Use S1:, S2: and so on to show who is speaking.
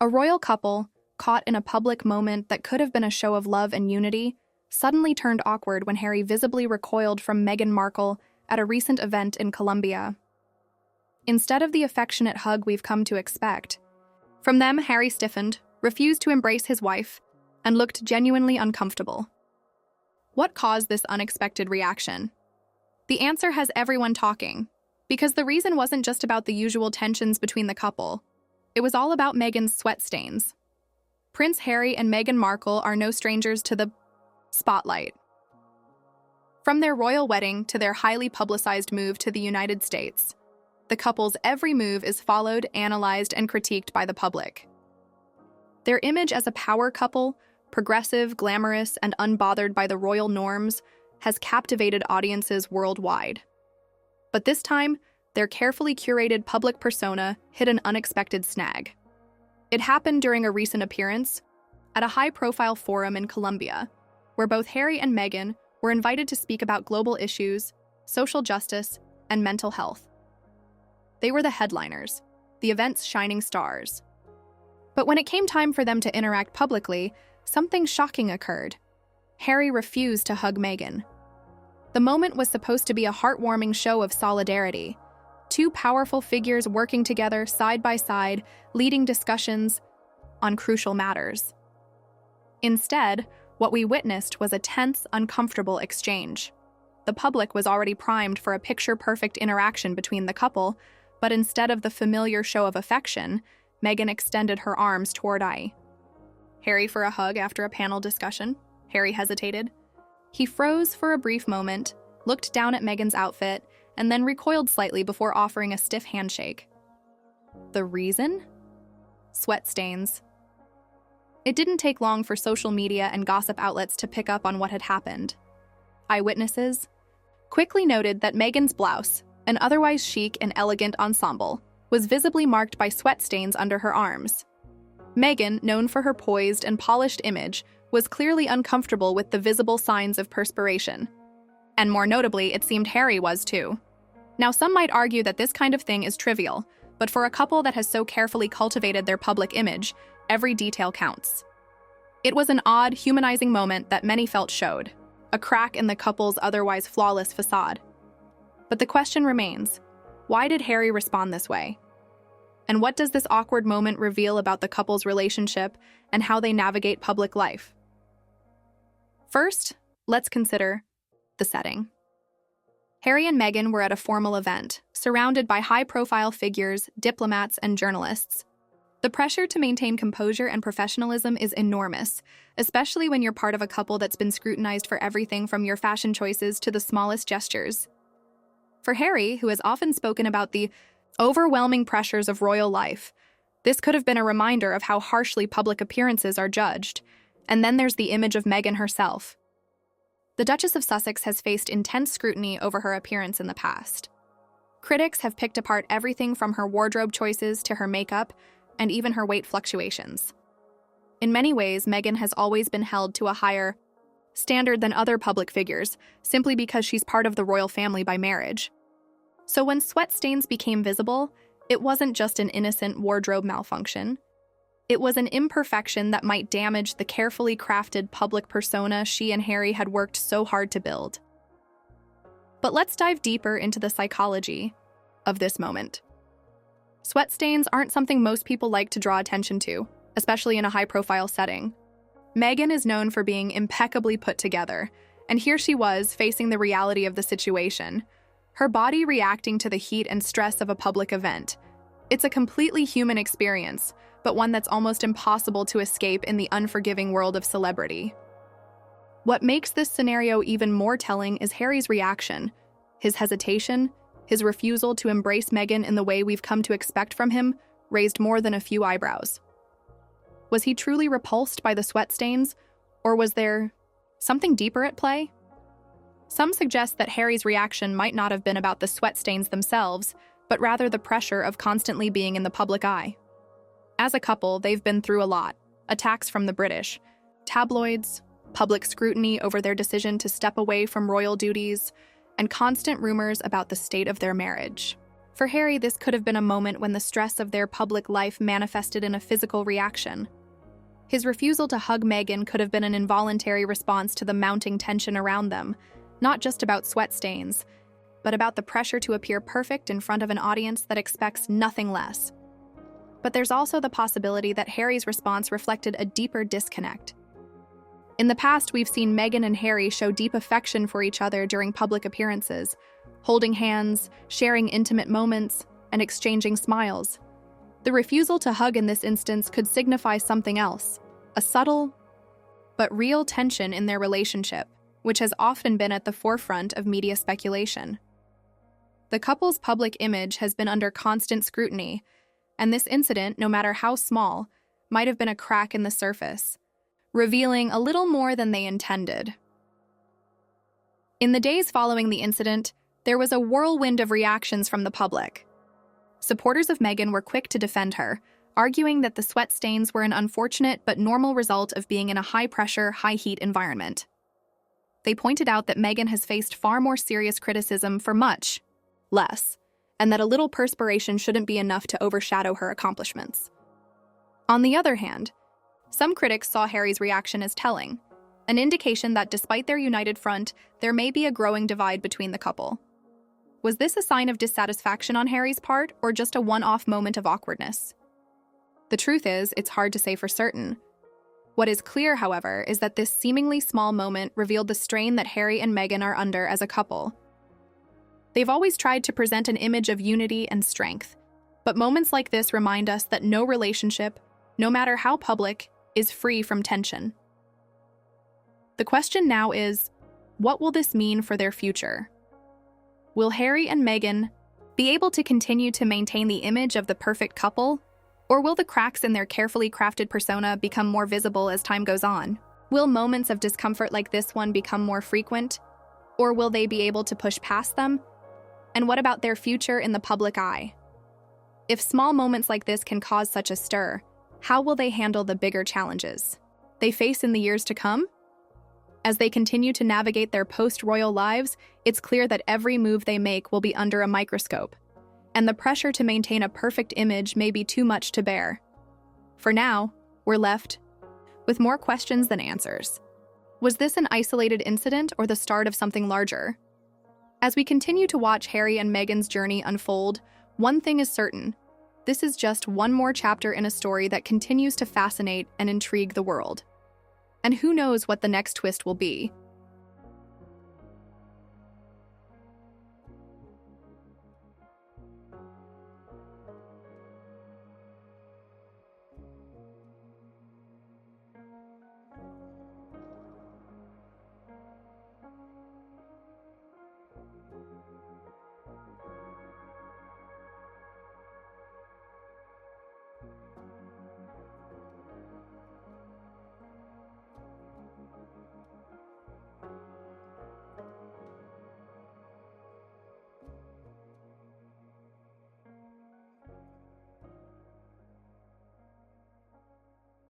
S1: A royal couple, caught in a public moment that could have been a show of love and unity, suddenly turned awkward when Harry visibly recoiled from Meghan Markle at a recent event in Colombia. Instead of the affectionate hug we've come to expect, from them Harry stiffened, refused to embrace his wife, and looked genuinely uncomfortable. What caused this unexpected reaction? The answer has everyone talking, because the reason wasn't just about the usual tensions between the couple. It was all about Meghan's sweat stains. Prince Harry and Meghan Markle are no strangers to the spotlight. From their royal wedding to their highly publicized move to the United States, the couple's every move is followed, analyzed, and critiqued by the public. Their image as a power couple, progressive, glamorous, and unbothered by the royal norms, has captivated audiences worldwide. But this time, their carefully curated public persona hit an unexpected snag. It happened during a recent appearance at a high-profile forum in Colombia, where both Harry and Meghan were invited to speak about global issues, social justice, and mental health. They were the headliners, the event's shining stars. But when it came time for them to interact publicly, something shocking occurred. Harry refused to hug Meghan. The moment was supposed to be a heartwarming show of solidarity. Two powerful figures working together side by side, leading discussions on crucial matters. Instead, what we witnessed was a tense, uncomfortable exchange. The public was already primed for a picture-perfect interaction between the couple, but instead of the familiar show of affection, Meghan extended her arms toward Harry for a hug after a panel discussion. Harry hesitated. He froze for a brief moment, looked down at Meghan's outfit, and then recoiled slightly before offering a stiff handshake. The reason? Sweat stains. It didn't take long for social media and gossip outlets to pick up on what had happened. Eyewitnesses quickly noted that Meghan's blouse, an otherwise chic and elegant ensemble, was visibly marked by sweat stains under her arms. Meghan, known for her poised and polished image, was clearly uncomfortable with the visible signs of perspiration. And more notably, it seemed Harry was too. Now, some might argue that this kind of thing is trivial, but for a couple that has so carefully cultivated their public image, every detail counts. It was an odd, humanizing moment that many felt showed a crack in the couple's otherwise flawless facade. But the question remains, why did Harry respond this way? And what does this awkward moment reveal about the couple's relationship and how they navigate public life? First, let's consider the setting. Harry and Meghan were at a formal event, surrounded by high-profile figures, diplomats, and journalists. The pressure to maintain composure and professionalism is enormous, especially when you're part of a couple that's been scrutinized for everything from your fashion choices to the smallest gestures. For Harry, who has often spoken about the overwhelming pressures of royal life, this could have been a reminder of how harshly public appearances are judged. And then there's the image of Meghan herself. The Duchess of Sussex has faced intense scrutiny over her appearance in the past. Critics have picked apart everything from her wardrobe choices to her makeup, and even her weight fluctuations. In many ways, Meghan has always been held to a higher standard than other public figures, simply because she's part of the royal family by marriage. So when sweat stains became visible, it wasn't just an innocent wardrobe malfunction. It was an imperfection that might damage the carefully crafted public persona she and Harry had worked so hard to build. But let's dive deeper into the psychology of this moment. Sweat stains aren't something most people like to draw attention to, especially in a high-profile setting. Meghan is known for being impeccably put together, and here she was facing the reality of the situation, her body reacting to the heat and stress of a public event. It's a completely human experience, but one that's almost impossible to escape in the unforgiving world of celebrity. What makes this scenario even more telling is Harry's reaction, his hesitation, his refusal to embrace Meghan in the way we've come to expect from him raised more than a few eyebrows. Was he truly repulsed by the sweat stains, or was there something deeper at play? Some suggest that Harry's reaction might not have been about the sweat stains themselves, but rather the pressure of constantly being in the public eye. As a couple, they've been through a lot: attacks from the British, tabloids, public scrutiny over their decision to step away from royal duties, and constant rumors about the state of their marriage. For Harry, this could have been a moment when the stress of their public life manifested in a physical reaction. His refusal to hug Meghan could have been an involuntary response to the mounting tension around them, not just about sweat stains, but about the pressure to appear perfect in front of an audience that expects nothing less. But there's also the possibility that Harry's response reflected a deeper disconnect. In the past, we've seen Meghan and Harry show deep affection for each other during public appearances, holding hands, sharing intimate moments, and exchanging smiles. The refusal to hug in this instance could signify something else, a subtle but real tension in their relationship, which has often been at the forefront of media speculation. The couple's public image has been under constant scrutiny, and this incident, no matter how small, might have been a crack in the surface, revealing a little more than they intended. In the days following the incident, there was a whirlwind of reactions from the public. Supporters of Meghan were quick to defend her, arguing that the sweat stains were an unfortunate but normal result of being in a high-pressure, high-heat environment. They pointed out that Meghan has faced far more serious criticism for much less, and that a little perspiration shouldn't be enough to overshadow her accomplishments. On the other hand, some critics saw Harry's reaction as telling, an indication that despite their united front, there may be a growing divide between the couple. Was this a sign of dissatisfaction on Harry's part, or just a one-off moment of awkwardness? The truth is, it's hard to say for certain. What is clear, however, is that this seemingly small moment revealed the strain that Harry and Meghan are under as a couple. They've always tried to present an image of unity and strength, but moments like this remind us that no relationship, no matter how public, is free from tension. The question now is, what will this mean for their future? Will Harry and Meghan be able to continue to maintain the image of the perfect couple, or will the cracks in their carefully crafted persona become more visible as time goes on? Will moments of discomfort like this one become more frequent, or will they be able to push past them? And what about their future in the public eye? If small moments like this can cause such a stir, how will they handle the bigger challenges they face in the years to come? As they continue to navigate their post-royal lives, it's clear that every move they make will be under a microscope, and the pressure to maintain a perfect image may be too much to bear. For now, we're left with more questions than answers. Was this an isolated incident or the start of something larger? As we continue to watch Harry and Meghan's journey unfold, one thing is certain: this is just one more chapter in a story that continues to fascinate and intrigue the world. And who knows what the next twist will be?